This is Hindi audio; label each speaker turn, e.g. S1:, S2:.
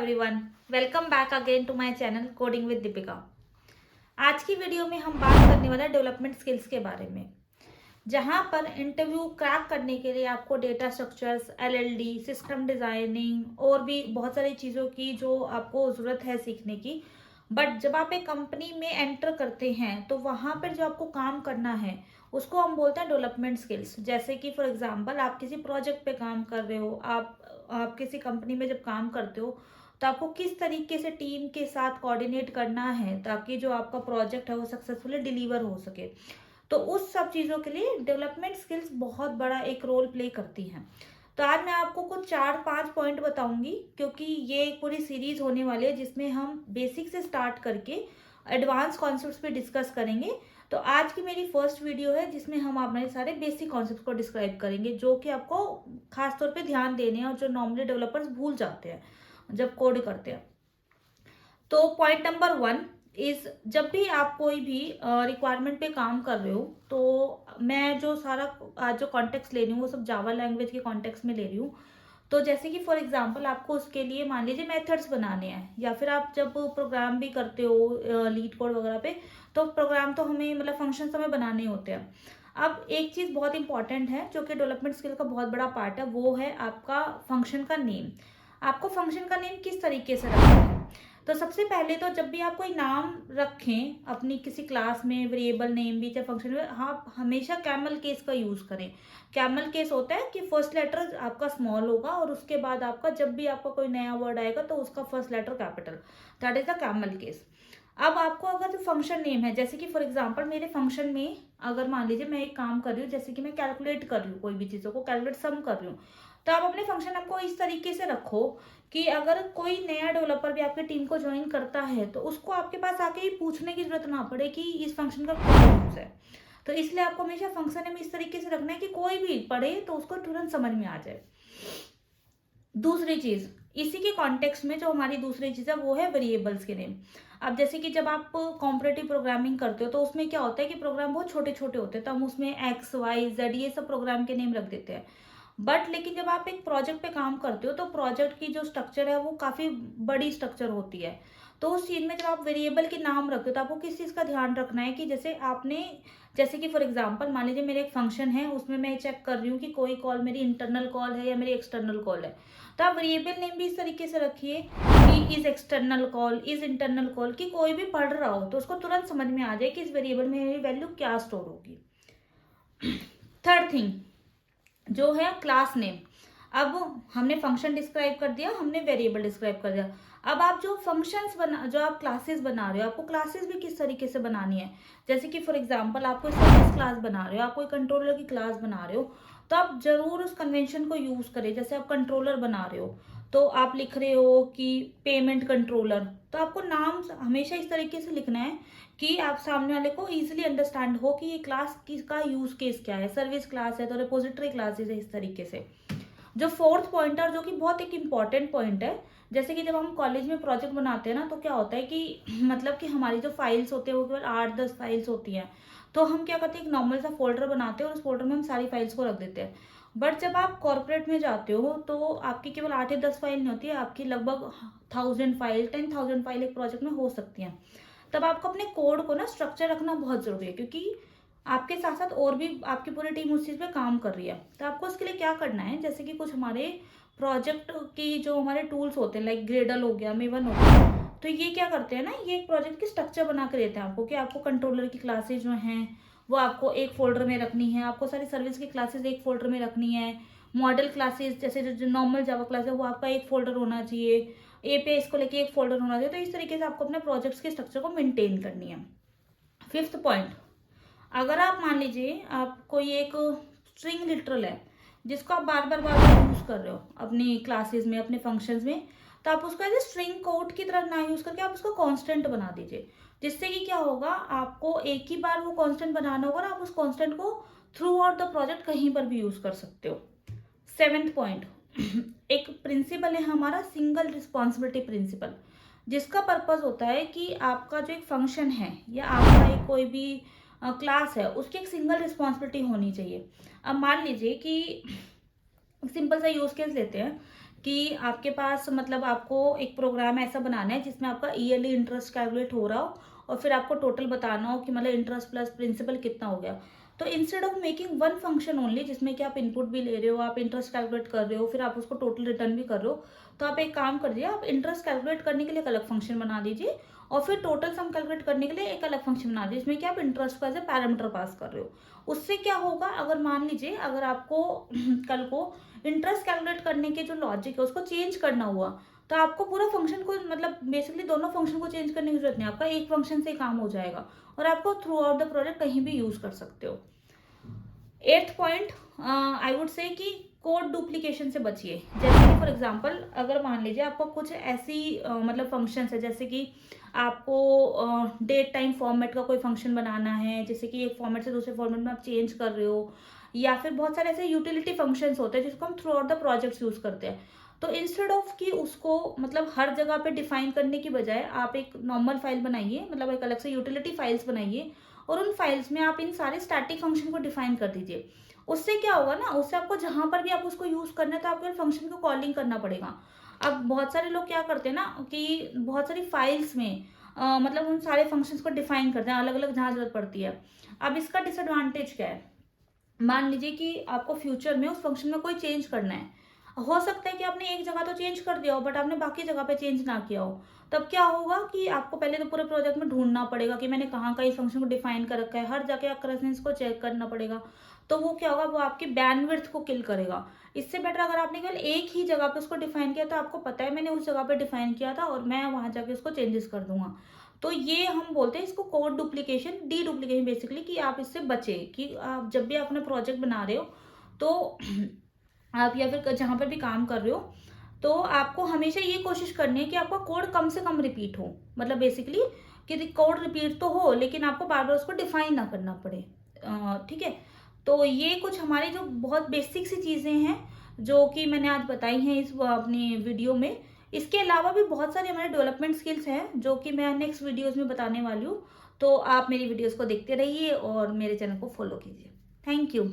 S1: Everyone, welcome back again to my channel coding with Deepika. आज की वीडियो में हम बात करने वाले हैं डेवलपमेंट स्किल्स के बारे में, जहां पर इंटरव्यू क्रैक करने के लिए आपको data structures, LLD, system designing और भी बहुत सारी चीज़ों की जो आपको ज़रूरत है सीखने की। बट जब आप एक कंपनी में एंटर करते हैं तो वहाँ पर जो आपको काम करना है उसको हम बोलते हैं डेवलपमेंट स्किल्स। जैसे कि फॉर एग्जांपल आप किसी प्रोजेक्ट पे काम कर रहे हो, आप किसी कंपनी में जब काम करते हो तो आपको किस तरीके से टीम के साथ कोऑर्डिनेट करना है ताकि जो आपका प्रोजेक्ट है वो सक्सेसफुली डिलीवर हो सके। तो उस सब चीज़ों के लिए डेवलपमेंट स्किल्स बहुत बड़ा एक रोल प्ले करती हैं। तो आज मैं आपको कुछ 4-5 पॉइंट बताऊंगी, क्योंकि ये एक पूरी सीरीज होने वाली है जिसमें हम बेसिक से स्टार्ट करके एडवांस कॉन्सेप्ट्स पे डिस्कस करेंगे। तो आज की मेरी फर्स्ट वीडियो है जिसमें हम अपने सारे बेसिक कॉन्सेप्ट्स को डिस्क्राइब करेंगे, जो कि आपको खास तौर पे ध्यान देने हैं और जो नॉर्मली डेवलपर्स भूल जाते हैं जब कोड करते हैं। तो पॉइंट नंबर 1 इज, जब भी आप कोई भी रिक्वायरमेंट पे काम कर रहे हो तो मैं जो सारा आज जो कॉन्टेक्स्ट ले रही हूँ वो सब जावा लैंग्वेज के कॉन्टेक्स्ट में ले रही हूँ। तो जैसे कि फॉर एग्जांपल आपको उसके लिए मान लीजिए मेथड्स बनाने हैं, या फिर आप जब प्रोग्राम भी करते हो लीड कोड वगैरह पे, तो प्रोग्राम तो हमें मतलब फंक्शंस हमें बनाने होते हैं। अब एक चीज़ बहुत इंपॉर्टेंट है जो कि डेवलपमेंट स्किल का बहुत बड़ा पार्ट है, वो है आपका फंक्शन का नेम। आपको फंक्शन का नेम किस तरीके से रखना है। तो सबसे पहले तो जब भी आप कोई नाम रखें अपनी किसी क्लास में, वेरिएबल नेम भी चाहे फंक्शन में, आप हमेशा कैमल केस का यूज करें। कैमल केस होता है कि फर्स्ट लेटर आपका स्मॉल होगा और उसके बाद आपका जब भी आपका कोई नया वर्ड आएगा तो उसका first letter capital, that is the camel case. अब आपको अगर जो फंक्शन नेम है, जैसे कि फॉर एग्जांपल मेरे फंक्शन में अगर मान लीजिए मैं एक काम कर रही हूँ, जैसे कि मैं कैलकुलेट कर रही हूँ, कोई भी चीज़ों को कैलकुलेट सम कर रही हूँ, तो आप अपने फंक्शन आपको इस तरीके से रखो कि अगर कोई नया डेवलपर भी आपकी टीम को ज्वाइन करता है तो उसको आपके पास आके ही पूछने की जरूरत ना पड़े कि इस फंक्शन का क्या यूज है। तो इसलिए आपको हमेशा फंक्शन नेम इस तरीके से रखना है कि कोई भी पढ़े तो उसको तुरंत समझ में आ जाए। दूसरी चीज, इसी के कॉन्टेक्स्ट में जो हमारी दूसरी चीज है वो है वेरिएबल्स के नेम। अब जैसे कि जब आप कॉम्पिटेटिव प्रोग्रामिंग करते हो तो उसमें क्या होता है कि प्रोग्राम बहुत छोटे छोटे होते हैं, तो हम उसमें एक्स वाई जेड ये सब प्रोग्राम के नेम रख देते हैं। बट लेकिन जब आप एक प्रोजेक्ट पे काम करते हो तो प्रोजेक्ट की जो स्ट्रक्चर है वो काफी बड़ी स्ट्रक्चर होती है। तो उस चीज में जब आप वेरिएबल के नाम रखते हो तो आपको किस चीज का ध्यान रखना है कि जैसे आपने, जैसे कि फॉर एग्जांपल मान लीजिए मेरे एक फंक्शन है, उसमें मैं चेक कर रही हूँ कि कोई कॉल मेरी इंटरनल कॉल है या मेरी एक्सटर्नल कॉल है, तो आप वेरिएबल नेम भी इस तरीके से रखिए कि is external call, is internal call, कि कोई भी पढ़ रहा हो तो उसको तुरंत समझ में आ जाए कि इस वेरिएबल में मेरी वैल्यू क्या स्टोर होगी। थर्ड थिंग जो है क्लास नेम। अब हमने फंक्शन डिस्क्राइब कर दिया, हमने वेरिएबल डिस्क्राइब कर दिया। अब आप जो फंक्शंस बना, जो आप क्लासेस बना रहे हो, आपको क्लासेस भी किस तरीके से बनानी है। जैसे कि फॉर एग्जांपल आप कोई सर्विस क्लास बना रहे हो, आप कोई कंट्रोलर की क्लास बना रहे हो, तो आप जरूर उस कन्वेंशन को यूज करें। जैसे आप कंट्रोलर बना रहे हो तो आप लिख रहे हो कि पेमेंट कंट्रोलर, तो आपको नाम हमेशा इस तरीके से लिखना है कि आप सामने वाले को इजीली अंडरस्टैंड हो कि ये क्लास किसका यूज केस क्या है। सर्विस क्लास है तो रिपोजिटरी क्लासेस है, इस तरीके से। जो फोर्थ पॉइंट है, जो कि बहुत एक इम्पॉर्टेंट पॉइंट है, जैसे कि जब हम कॉलेज में प्रोजेक्ट बनाते हैं ना तो क्या होता है कि मतलब कि हमारी जो फाइल्स होती है वो केवल 8-10 फाइल्स होती हैं। तो हम क्या करते हैं, एक नॉर्मल सा फोल्डर बनाते हैं और उस फोल्डर में हम सारी फाइल्स को रख देते हैं। बट जब आप कॉर्पोरेट में जाते हो तो आपकी केवल 8 या 10 फाइल नहीं होती है, आपकी लगभग 1000 फाइल, 10,000 फाइल एक प्रोजेक्ट में हो सकती हैं। तब आपको अपने कोड को ना स्ट्रक्चर रखना बहुत जरूरी है, क्योंकि आपके साथ साथ और भी आपकी पूरी टीम उस चीज पे काम कर रही है। तो आपको उसके लिए क्या करना है, जैसे कि कुछ हमारे प्रोजेक्ट की जो हमारे टूल्स होते हैं लाइक ग्रेडल हो गया, मेवन हो गया, तो ये क्या करते हैं ना, ये एक प्रोजेक्ट की स्ट्रक्चर बना के देते हैं आपको कि आपको कंट्रोलर की क्लासेज जो हैं वो आपको एक फोल्डर में रखनी है, आपको सारी सर्विस की क्लासेस एक फोल्डर में रखनी है, मॉडल क्लासेस जैसे जो नॉर्मल जावा क्लास है वो आपका एक फोल्डर होना चाहिए, एपीआई इसको लेके एक फोल्डर होना चाहिए। तो इस तरीके से आपको अपने प्रोजेक्ट्स के स्ट्रक्चर को मेंटेन करनी है। फिफ्थ पॉइंट, अगर आप मान लीजिए आप कोई एक स्ट्रिंग लिटरल है जिसको आप बार बार यूज कर रहे हो अपनी क्लासेस में, अपने फंक्शंस में, तो आप उसको एज ए स्ट्रिंग कोड की तरह ना यूज करके आप उसको कांस्टेंट बना दीजिए। जिससे कि क्या होगा, आपको एक ही बार वो कांस्टेंट बनाना होगा और आप उस कांस्टेंट को थ्रू आउट द प्रोजेक्ट कहीं पर भी यूज कर सकते हो। सेवेंथ पॉइंट, एक प्रिंसिपल है हमारा सिंगल रिस्पॉन्सिबिलिटी प्रिंसिपल, जिसका पर्पज होता है कि आपका जो एक फंक्शन है या आपका एक कोई भी क्लास है उसकी एक सिंगल रिस्पॉन्सिबिलिटी होनी चाहिए। अब मान लीजिए कि सिंपल सा यूज केस लेते हैं कि आपके पास मतलब आपको एक प्रोग्राम ऐसा बनाना है जिसमें आपका ईयरली इंटरेस्ट कैलकुलेट हो रहा हो और फिर आपको टोटल बताना हो कि मतलब इंटरेस्ट प्लस प्रिंसिपल कितना हो गया। तो instead of making one function only जिसमें कि आप इनपुट भी ले रहे हो, आप इंटरेस्ट कैलकुलेट कर रहे हो, फिर आप उसको टोटल रिटर्न भी कर रहे हो, तो आप एक काम करिए, आप इंटरेस्ट कैलकुलेट करने के लिए एक अलग फंक्शन बना दीजिए और फिर टोटल सम कैलकुलेट करने के लिए एक अलग फंक्शन बना दीजिए जिसमें कि आप इंटरेस्ट को एज ए पैरामीटर पास कर रहे हो। उससे क्या होगा, अगर मान लीजिए अगर आपको कल को इंटरेस्ट कैलकुलेट करने के जो लॉजिक है उसको चेंज करना हुआ, तो आपको पूरा फंक्शन को मतलब बेसिकली दोनों फंक्शन को चेंज करने की जरूरत नहीं, आपका एक फंक्शन से काम हो जाएगा और आपको थ्रू आउट द प्रोजेक्ट कहीं भी यूज कर सकते हो। 8th point, I would say कि कोड डुप्लीकेशन से बचिए। जैसे कि फॉर एग्जांपल अगर मान लीजिए आपको कुछ ऐसी मतलब फंक्शंस है, जैसे कि आपको डेट टाइम फॉर्मेट का कोई फंक्शन बनाना है, जैसे कि एक फॉर्मेट से दूसरे फॉर्मेट में आप चेंज कर रहे हो, या फिर बहुत सारे ऐसे यूटिलिटी फंक्शंस होते हैं जिसको हम through out the projects use करते हैं। तो इंस्टेड ऑफ कि उसको मतलब हर जगह पे डिफाइन करने की बजाय आप एक नॉर्मल फाइल बनाइए, मतलब एक अलग से यूटिलिटी फाइल्स बनाइए और उन फाइल्स में आप इन सारे स्टैटिक फंक्शन को डिफाइन कर दीजिए। उससे क्या होगा ना, उससे आपको जहां पर भी आप उसको यूज करना है तो आपको फंक्शन को कॉलिंग करना पड़ेगा। अब बहुत सारे लोग क्या करते हैं ना कि बहुत सारी फाइल्स में मतलब उन सारे फंक्शंस को डिफाइन करते हैं अलग अलग जहां जरूरत पड़ती है। अब इसका डिसएडवांटेज क्या है, मान लीजिए कि आपको फ्यूचर में उस फंक्शन में कोई चेंज करना है, हो सकता है कि आपने एक जगह तो चेंज कर दिया हो बट आपने बाकी जगह पे चेंज ना किया हो। तब क्या होगा कि आपको पहले तो पूरे प्रोजेक्ट में ढूंढना पड़ेगा कि मैंने कहाँ का इस फंक्शन को डिफाइन कर रखा है, हर जगह अक्रेंस को चेक करना पड़ेगा। तो वो क्या होगा, वो आपकी बैंडविड्थ को किल करेगा। इससे बेटर अगर आपने केवल एक ही जगह पे उसको डिफाइन किया तो आपको पता है मैंने उस जगह पे डिफाइन किया था और मैं वहां जाके उसको चेंजेस कर दूंगा। तो ये हम बोलते हैं इसको code duplication, D duplication basically, कि आप इससे बचे कि आप जब भी अपना प्रोजेक्ट बना रहे हो तो आप या फिर जहां पर भी काम कर रहे हो तो आपको हमेशा ये कोशिश करनी है कि आपका कोड कम से कम रिपीट हो, मतलब बेसिकली कि कोड रिपीट तो हो लेकिन आपको बार बार उसको डिफाइन ना करना पड़े। ठीक है, तो ये कुछ हमारी जो बहुत बेसिक सी चीजें हैं जो कि मैंने आज बताई हैं इस अपनी वीडियो में। इसके अलावा भी बहुत सारे हमारे डेवलपमेंट स्किल्स हैं जो कि मैं नेक्स्ट वीडियोस में बताने वाली हूँ। तो आप मेरी वीडियोस को देखते रहिए और मेरे चैनल को फॉलो कीजिए। Thank you.